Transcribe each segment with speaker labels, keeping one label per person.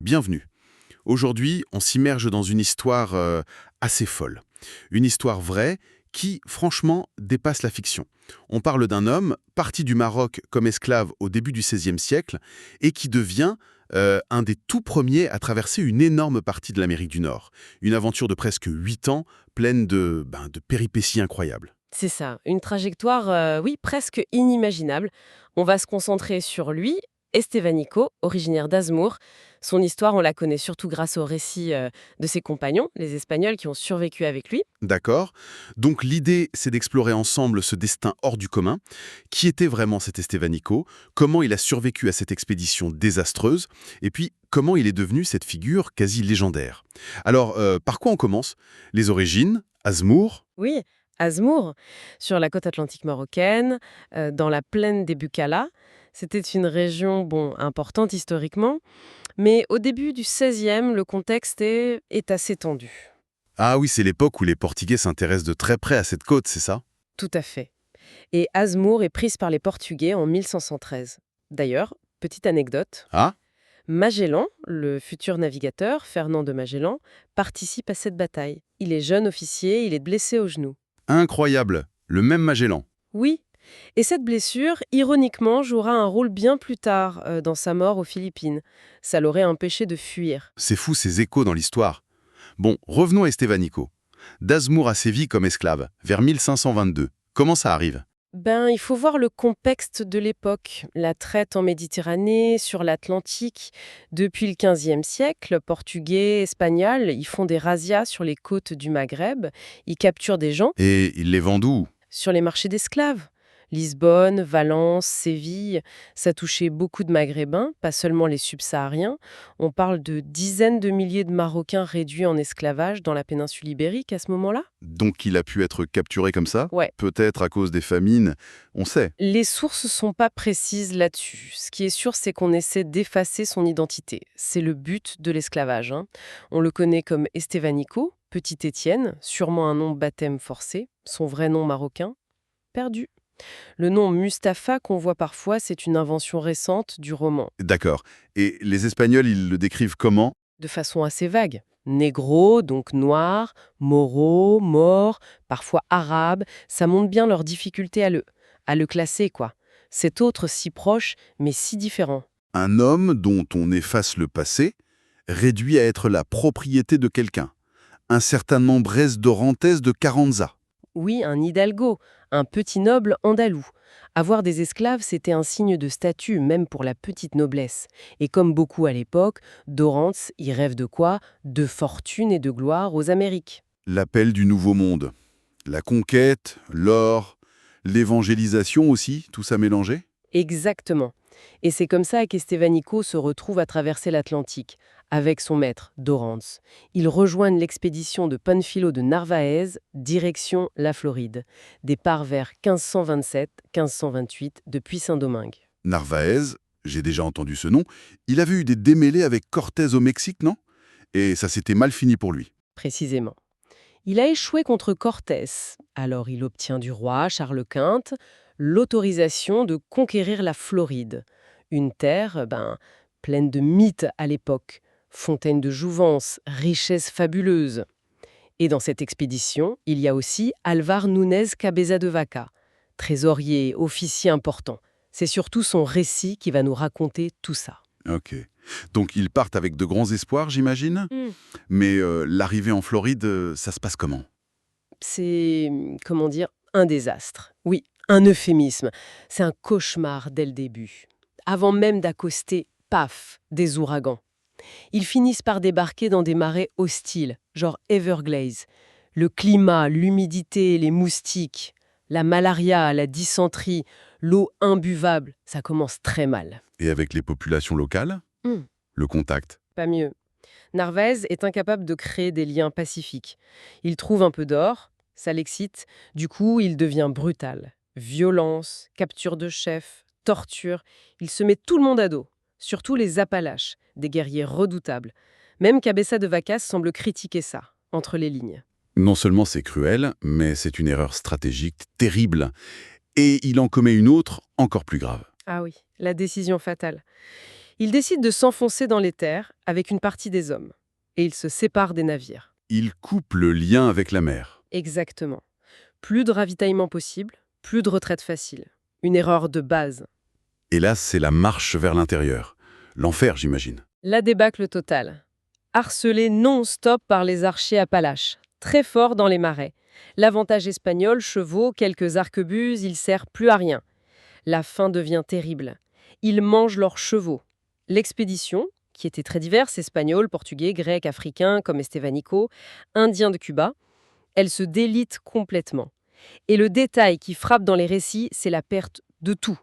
Speaker 1: Bienvenue. Aujourd'hui, on s'immerge dans une histoire assez folle. Une histoire vraie qui, franchement, dépasse la fiction. On parle d'un homme parti du Maroc comme esclave au début du XVIe siècle et qui devient un des tout premiers à traverser une énorme partie de l'Amérique du Nord. Une aventure de presque 8 ans, pleine de péripéties incroyables.
Speaker 2: C'est ça, une trajectoire, oui, presque inimaginable. On va se concentrer sur lui, Estevanico, originaire d'Azmour. Son histoire, on la connaît surtout grâce au récit de ses compagnons, les Espagnols qui ont survécu avec lui.
Speaker 1: D'accord. Donc l'idée, c'est d'explorer ensemble ce destin hors du commun. Qui était vraiment cet Estevanico? Comment il a survécu à cette expédition désastreuse? Et puis, comment il est devenu cette figure quasi légendaire? Alors, par quoi on commence? Les origines, Azmour.
Speaker 2: Oui, Azmour, sur la côte atlantique marocaine, dans la plaine des Bukala. C'était une région, bon, importante historiquement, mais au début du XVIe, le contexte est assez tendu.
Speaker 1: Ah oui, c'est l'époque où les Portugais s'intéressent de très près à cette côte, c'est ça?
Speaker 2: Tout à fait. Et Azmour est prise par les Portugais en 1513. D'ailleurs, petite anecdote,
Speaker 1: Ah?
Speaker 2: Magellan, le futur navigateur, Fernand de Magellan, participe à cette bataille. Il est jeune officier, il est blessé au genou.
Speaker 1: Incroyable. Le même Magellan.
Speaker 2: Oui, et cette blessure, ironiquement, jouera un rôle bien plus tard dans sa mort aux Philippines. Ça l'aurait empêché de fuir.
Speaker 1: C'est fou ces échos dans l'histoire. Bon, revenons à Estevanico. D'Azmour a sévi comme esclave, vers 1522. Comment ça arrive?
Speaker 2: Ben, il faut voir le contexte de l'époque. La traite en Méditerranée, sur l'Atlantique. Depuis le XVe siècle, Portugais, Espagnols, ils font des razzias sur les côtes du Maghreb. Ils capturent des gens
Speaker 1: Et il les vend d'où?
Speaker 2: sur les marchés d'esclaves. Lisbonne, Valence, Séville, ça touchait beaucoup de Maghrébins, pas seulement les subsahariens. On parle de dizaines de milliers de Marocains réduits en esclavage dans la péninsule ibérique à ce moment-là.
Speaker 1: Donc il a pu être capturé comme ça?
Speaker 2: Ouais.
Speaker 1: Peut-être à cause des famines, on sait.
Speaker 2: Les sources sont pas précises là-dessus. Ce qui est sûr, c'est qu'on essaie d'effacer son identité. C'est le but de l'esclavage, hein. On le connaît comme Estevanico, Petit Étienne, sûrement un nom baptême forcé, son vrai nom marocain, perdu. Le nom Mustapha qu'on voit parfois, c'est une invention récente du roman,
Speaker 1: D'accord. Et les Espagnols, ils le décrivent comment?
Speaker 2: de façon assez vague. Négro, donc noir, moro, mort, parfois arabe, ça montre bien leur difficulté à le classer, quoi. Cet autre si proche, mais si différent.
Speaker 1: Un homme dont on efface le passé, réduit à être la propriété de quelqu'un. Un certain Nombrez d'Orantes de Carranza.
Speaker 2: Oui, un hidalgo, un petit noble andalou. Avoir des esclaves, c'était un signe de statut, même pour la petite noblesse. Et comme beaucoup à l'époque, Dorrance y rêve de quoi? De fortune et de gloire aux Amériques.
Speaker 1: L'appel du Nouveau Monde. La conquête, l'or, l'évangélisation aussi, tout ça mélangé?
Speaker 2: Exactement. Et c'est comme ça qu'Estevanico se retrouve à traverser l'Atlantique, avec son maître, Dorrance. Ils rejoignent l'expédition de Panfilo de Narvaez, direction la Floride. Départ vers 1527-1528 depuis Saint-Domingue.
Speaker 1: Narvaez, j'ai déjà entendu ce nom, il avait eu des démêlés avec Cortés au Mexique, non? Et ça s'était mal fini pour lui.
Speaker 2: Précisément. Il a échoué contre Cortés. Alors il obtient du roi Charles Quint l'autorisation de conquérir la Floride, une terre pleine de mythes à l'époque, fontaine de jouvence, richesses fabuleuses. Et dans cette expédition, il y a aussi Alvar Núñez Cabeza de Vaca, trésorier, officier important. C'est surtout son récit qui va nous raconter tout ça.
Speaker 1: Ok. Donc ils partent avec de grands espoirs, j'imagine. Mais l'arrivée en Floride, ça se passe comment?
Speaker 2: C'est, comment dire, un désastre. Oui, un euphémisme. C'est un cauchemar dès le début. Avant même d'accoster, paf, des ouragans. Ils finissent par débarquer dans des marais hostiles, genre Everglades. Le climat, l'humidité, les moustiques, la malaria, la dysenterie, l'eau imbuvable, ça commence très mal.
Speaker 1: Et avec les populations locales?
Speaker 2: Hmm,
Speaker 1: Le contact.
Speaker 2: pas mieux. Narvaez est incapable de créer des liens pacifiques. Il trouve un peu d'or, ça l'excite, du coup il devient brutal. Violence, capture de chef, torture, il se met tout le monde à dos. Surtout les Appalaches, des guerriers redoutables. Même Cabeza de Vacas semble critiquer ça, entre les lignes.
Speaker 1: Non seulement c'est cruel, mais c'est une erreur stratégique terrible. Et il en commet une autre, encore plus grave.
Speaker 2: Ah oui, la décision fatale. Ils décident de s'enfoncer dans les terres avec une partie des hommes. Et ils se séparent des navires.
Speaker 1: Il coupe le lien avec la mer.
Speaker 2: Exactement. Plus de ravitaillement possible, plus de retraite facile. Une erreur de base.
Speaker 1: Et là, c'est la marche vers l'intérieur. L'enfer, j'imagine.
Speaker 2: La débâcle totale. Harcelés non-stop par les archers appalaches, très forts dans les marais. L'avantage espagnol, chevaux, quelques arquebuses, il sert plus à rien. La faim devient terrible. Ils mangent leurs chevaux. L'expédition, qui était très diverse, espagnol, portugais, grec, africain, comme Estevanico, indien de Cuba, elle se délite complètement. Et le détail qui frappe dans les récits, c'est la perte de tout,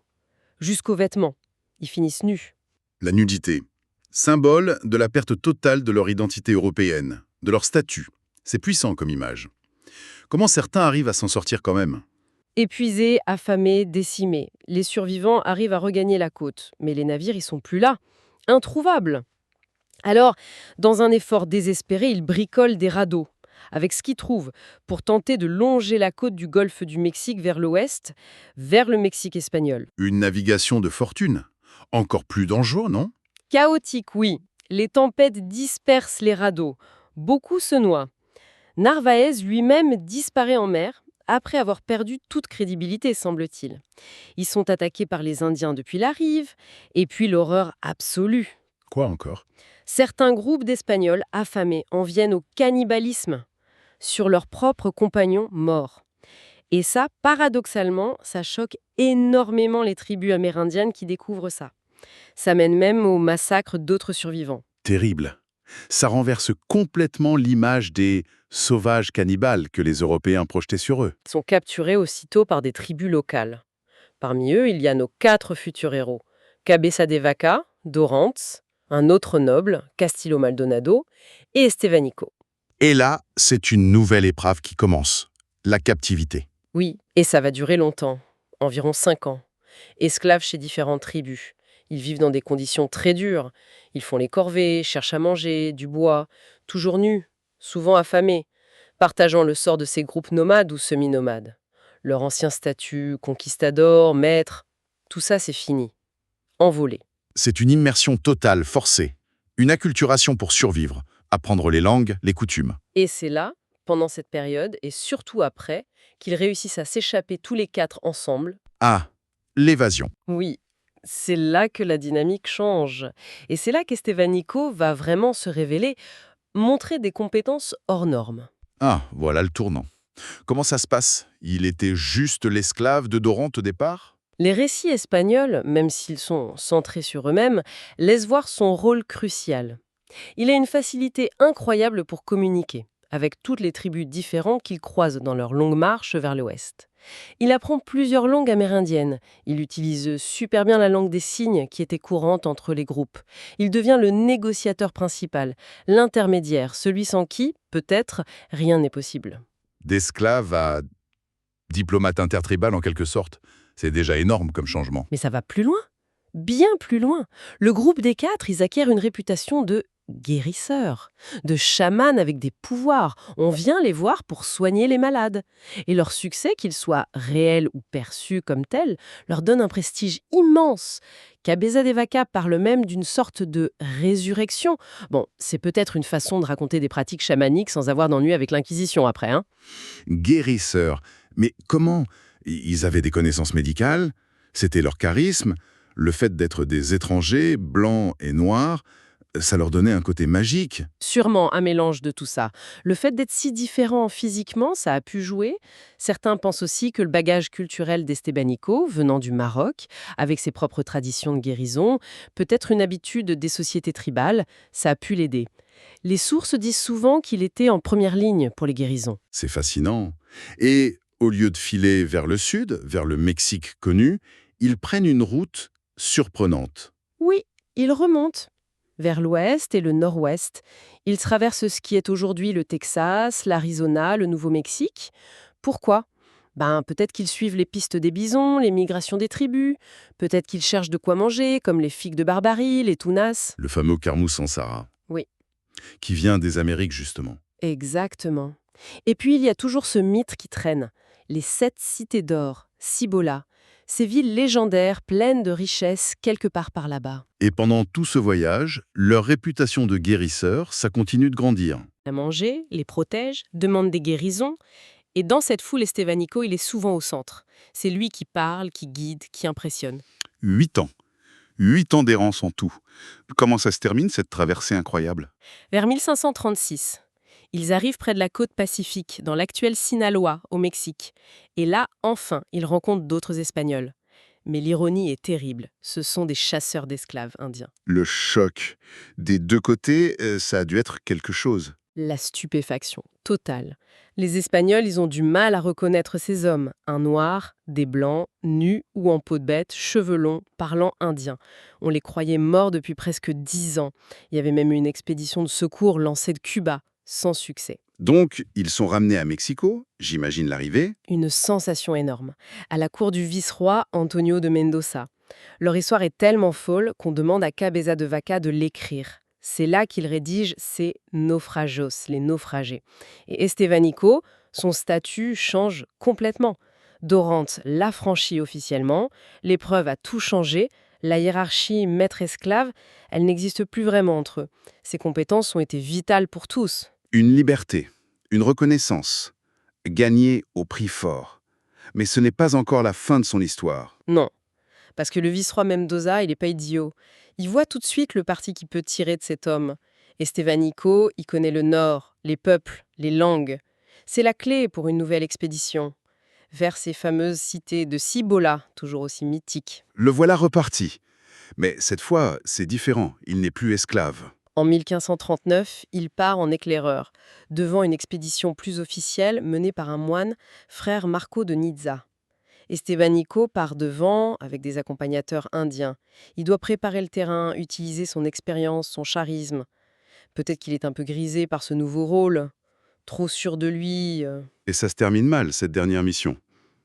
Speaker 2: jusqu'aux vêtements. Ils finissent nus.
Speaker 1: La nudité. Symbole de la perte totale de leur identité européenne, de leur statut. C'est puissant comme image. Comment certains arrivent à s'en sortir quand même?
Speaker 2: Épuisés, affamés, décimés, les survivants arrivent à regagner la côte. Mais les navires, ils sont plus là. Introuvables. Alors, dans un effort désespéré, ils bricolent des radeaux, avec ce qu'ils trouvent, pour tenter de longer la côte du golfe du Mexique vers l'ouest, vers le Mexique espagnol.
Speaker 1: Une navigation de fortune. Encore plus dangereux, non?
Speaker 2: Chaotique, oui. Les tempêtes dispersent les radeaux. Beaucoup se noient. Narvaez lui-même disparaît en mer, après avoir perdu toute crédibilité, semble-t-il. Ils sont attaqués par les Indiens depuis la rive, et puis l'horreur absolue.
Speaker 1: Quoi encore?
Speaker 2: Certains groupes d'Espagnols affamés en viennent au cannibalisme sur leurs propres compagnons morts. Et ça, paradoxalement, ça choque énormément les tribus amérindiennes qui découvrent ça. Ça mène même au massacre d'autres survivants.
Speaker 1: Terrible. Ça renverse complètement l'image des sauvages cannibales que les Européens projetaient sur eux.
Speaker 2: Ils sont capturés aussitôt par des tribus locales. Parmi eux, il y a nos 4 futurs héros. Cabeza de Vaca, Dorrance, un autre noble, Castillo Maldonado, et Estevanico.
Speaker 1: Et là, c'est une nouvelle épreuve qui commence. La captivité.
Speaker 2: Oui, et ça va durer longtemps, environ 5 ans. Esclaves chez différentes tribus. Ils vivent dans des conditions très dures. Ils font les corvées, cherchent à manger, du bois, toujours nus, souvent affamés, partageant le sort de ces groupes nomades ou semi-nomades. Leur ancien statut, conquistador, maître, tout ça c'est fini. Envolé.
Speaker 1: C'est une immersion totale, forcée. Une acculturation pour survivre, apprendre les langues, les coutumes.
Speaker 2: Et c'est là, pendant cette période, et surtout après, qu'ils réussissent à s'échapper tous les 4 ensemble.
Speaker 1: Ah, l'évasion.
Speaker 2: Oui, c'est là que la dynamique change. Et c'est là qu'Estevanico va vraiment se révéler, montrer des compétences hors normes.
Speaker 1: Ah, voilà le tournant. Comment ça se passe? Il était juste l'esclave de Dorante au départ?
Speaker 2: Les récits espagnols, même s'ils sont centrés sur eux-mêmes, laissent voir son rôle crucial. Il a une facilité incroyable pour communiquer, avec toutes les tribus différentes qu'il croise dans leur longue marche vers l'ouest. Il apprend plusieurs langues amérindiennes. Il utilise super bien la langue des signes qui était courante entre les groupes. Il devient le négociateur principal, l'intermédiaire, celui sans qui, peut-être, rien n'est possible.
Speaker 1: D'esclave à diplomate intertribal en quelque sorte. C'est déjà énorme comme changement.
Speaker 2: Mais ça va plus loin, bien plus loin. Le groupe des 4, ils acquièrent une réputation de guérisseurs, de chamans avec des pouvoirs. On vient les voir pour soigner les malades. Et leur succès, qu'ils soient réels ou perçus comme tels, leur donne un prestige immense. Cabeza de Vaca parle même d'une sorte de résurrection. Bon, c'est peut-être une façon de raconter des pratiques chamaniques sans avoir d'ennui avec l'Inquisition après, hein.
Speaker 1: Guérisseurs. Mais comment? Ils avaient des connaissances médicales? C'était leur charisme? Le fait d'être des étrangers, blancs et noirs, ça leur donnait un côté magique?
Speaker 2: Sûrement un mélange de tout ça. Le fait d'être si différent physiquement, ça a pu jouer. Certains pensent aussi que le bagage culturel d'Estebanico, venant du Maroc, avec ses propres traditions de guérison, peut-être une habitude des sociétés tribales, ça a pu l'aider. Les sources disent souvent qu'il était en première ligne pour les guérisons.
Speaker 1: C'est fascinant. Et au lieu de filer vers le sud, vers le Mexique connu, ils prennent une route surprenante.
Speaker 2: Oui, ils remontent vers l'ouest et le nord-ouest. Ils traversent ce qui est aujourd'hui le Texas, l'Arizona, le Nouveau-Mexique. Pourquoi? Peut-être qu'ils suivent les pistes des bisons, les migrations des tribus. Peut-être qu'ils cherchent de quoi manger, comme les figues de Barbarie, les tunas.
Speaker 1: Le fameux Carmous Sansara.
Speaker 2: Oui.
Speaker 1: Qui vient des Amériques, justement.
Speaker 2: Exactement. Et puis, il y a toujours ce mythe qui traîne. Les 7 cités d'or, Cibola. Ces villes légendaires, pleines de richesses, quelque part par là-bas.
Speaker 1: Et pendant tout ce voyage, leur réputation de guérisseurs, ça continue de grandir.
Speaker 2: À manger, les protège, demande des guérisons. Et dans cette foule, Estevanico, il est souvent au centre. C'est lui qui parle, qui guide, qui impressionne.
Speaker 3: 8 ans. 8 ans d'errance en tout. Comment ça se termine, cette traversée incroyable?
Speaker 2: Vers 1536, ils arrivent près de la côte Pacifique, dans l'actuel Sinaloa, au Mexique. Et là, enfin, ils rencontrent d'autres Espagnols. Mais l'ironie est terrible. Ce sont des chasseurs d'esclaves indiens.
Speaker 3: Le choc. Des deux côtés, ça a dû être quelque chose.
Speaker 2: La stupéfaction totale. Les Espagnols, ils ont du mal à reconnaître ces hommes. Un noir, des blancs, nus ou en peau de bête, cheveux longs, parlant indien. On les croyait morts depuis presque 10 ans. Il y avait même une expédition de secours lancée de Cuba, sans succès.
Speaker 3: Donc, ils sont ramenés à Mexico, j'imagine l'arrivée.
Speaker 2: Une sensation énorme. À la cour du vice-roi Antonio de Mendoza. Leur histoire est tellement folle qu'on demande à Cabeza de Vaca de l'écrire. C'est là qu'il rédige ses naufragos, les naufragés. Et Estevanico, son statut change complètement. Dorante l'affranchit officiellement, l'épreuve a tout changé, la hiérarchie maître-esclave, elle n'existe plus vraiment entre eux. Ses compétences ont été vitales pour tous.
Speaker 3: Une liberté, une reconnaissance, gagnée au prix fort. Mais ce n'est pas encore la fin de son histoire.
Speaker 2: Non, parce que le vice-roi Mendoza, il n'est pas idiot. Il voit tout de suite le parti qu'il peut tirer de cet homme. Estevanico, il connaît le Nord, les peuples, les langues. C'est la clé pour une nouvelle expédition. Vers ces fameuses cités de Cibola, toujours aussi mythiques.
Speaker 3: Le voilà reparti. Mais cette fois, c'est différent, il n'est plus esclave.
Speaker 2: En 1539, il part en éclaireur, devant une expédition plus officielle menée par un moine, frère Marco de Niza. Estevanico part devant avec des accompagnateurs indiens. Il doit préparer le terrain, utiliser son expérience, son charisme. Peut-être qu'il est un peu grisé par ce nouveau rôle, trop sûr de lui.
Speaker 3: Et ça se termine mal, cette dernière mission.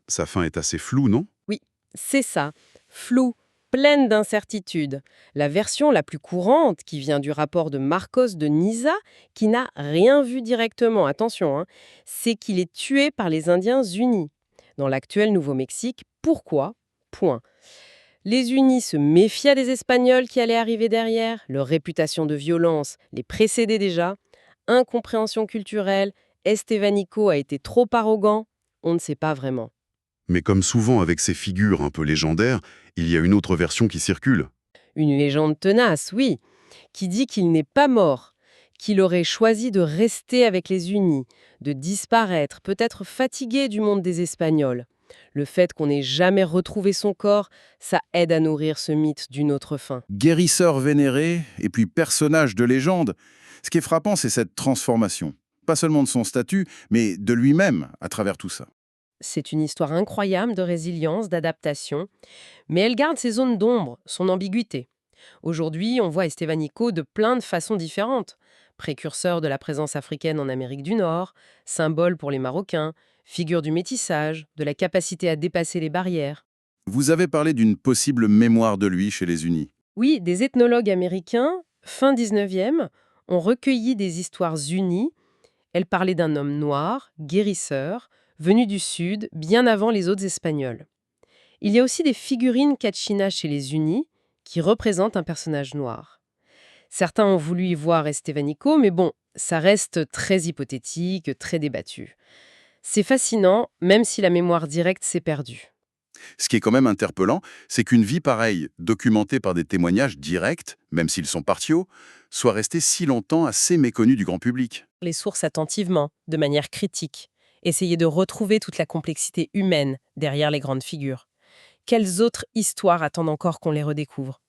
Speaker 3: Sa fin est assez floue, non?
Speaker 2: Oui, c'est ça, flou, pleine d'incertitudes. La version la plus courante, qui vient du rapport de Marcos de Niza, qui n'a rien vu directement, attention, c'est qu'il est tué par les Indiens unis. Dans l'actuel Nouveau-Mexique, pourquoi? Point. Les Unis se méfiaient des Espagnols qui allaient arriver derrière, leur réputation de violence les précédait déjà, incompréhension culturelle, Estevanico a été trop arrogant, on ne sait pas vraiment.
Speaker 3: Mais comme souvent avec ces figures un peu légendaires, il y a une autre version qui circule.
Speaker 2: Une légende tenace, oui, qui dit qu'il n'est pas mort, qu'il aurait choisi de rester avec les Unis, de disparaître, peut-être fatigué du monde des Espagnols. Le fait qu'on n'ait jamais retrouvé son corps, ça aide à nourrir ce mythe d'une autre fin.
Speaker 4: Guérisseur vénéré et puis personnage de légende. Ce qui est frappant, c'est cette transformation. Pas seulement de son statut, mais de lui-même à travers tout ça.
Speaker 2: C'est une histoire incroyable de résilience, d'adaptation, mais elle garde ses zones d'ombre, son ambiguïté. Aujourd'hui, on voit Estevanico de plein de façons différentes. Précurseur de la présence africaine en Amérique du Nord, symbole pour les Marocains, figure du métissage, de la capacité à dépasser les barrières.
Speaker 4: Vous avez parlé d'une possible mémoire de lui chez les Unis.
Speaker 2: Oui, des ethnologues américains, fin 19e, ont recueilli des histoires unies. Elles parlaient d'un homme noir, guérisseur, venu du Sud, bien avant les autres Espagnols. Il y a aussi des figurines Kachina chez les Unis, qui représentent un personnage noir. Certains ont voulu y voir Estevanico, mais bon, ça reste très hypothétique, très débattu. C'est fascinant, même si la mémoire directe s'est perdue.
Speaker 4: Ce qui est quand même interpellant, c'est qu'une vie pareille, documentée par des témoignages directs, même s'ils sont partiaux, soit restée si longtemps assez méconnue du grand public.
Speaker 2: Les sources attentivement, de manière critique. Essayer de retrouver toute la complexité humaine derrière les grandes figures. Quelles autres histoires attendent encore qu'on les redécouvre ?